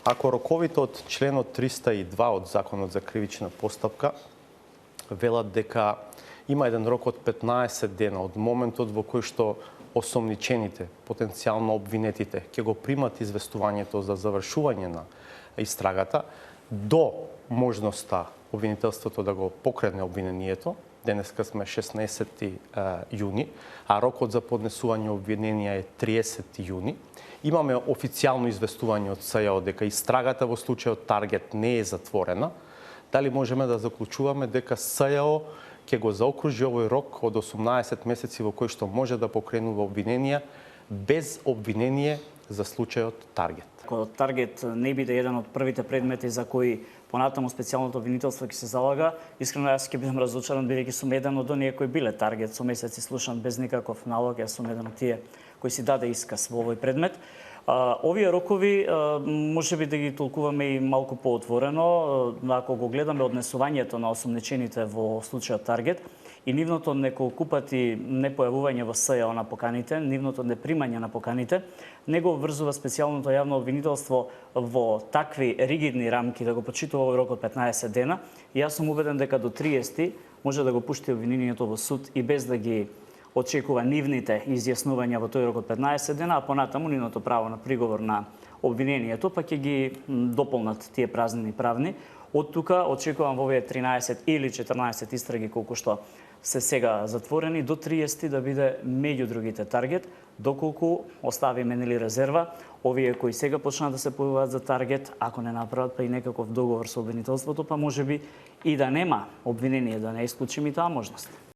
Ако роковите од членот 302 од Законот за кривична постапка велат дека има еден рок од 15 дена од моментот во кој што осомничените, потенцијално обвинетите, ќе го примат известувањето за завршување на истрагата до можноста обвинителството да го покрене обвинението. Денеска сме 16 јуни, а рокот за поднесување обвиненија е 30 јуни. Имаме официјално известување од СЈО дека истрагата во случајот Таргет не е затворена. Дали можеме да заклучуваме дека СЈО ќе го заокружи овој рок од 18 месеци во кој што може да покренува обвиненија без обвинение за случајот Таргет? Ако Таргет не биде еден од првите предмети за кои понатаму специјалното обвинителство ќе се залага, искрено јас ќе бидам разочаран бидејќи сум еден од оние кои биле Таргет со месеци слушан без никаков налог. Јас сум еден од тие кои си даде исказ во овој предмет. Овие рокови можеби да ги толкуваме и малку поотворено, ако го гледаме однесувањето на осомничените во случајот Таргет и нивното неколку пати непојавување во СЈО на поканите, нивното непримање на поканите, него врзува специјалното јавно обвинителство во такви ригидни рамки да го почитува овој рок од 15 дена. И јас сум убеден дека до 30 може да го пушти обвинението во суд и без да ги очекува нивните изјаснувања во тој рок од 15 дена, а понатаму нивното право на приговор на обвинението, па ќе ги дополнат тие празнини правни. Од тука очекувам во овие 13 или 14 истраги колку што се сега затворени до 30 да биде меѓу другите Таргет, доколку оставиме нели резерва, овие кои сега почнат да се појавуваат за Таргет, ако не направат па и некаков договор со обвинителството, па можеби и да нема обвинение, да не исклучим и таа можност.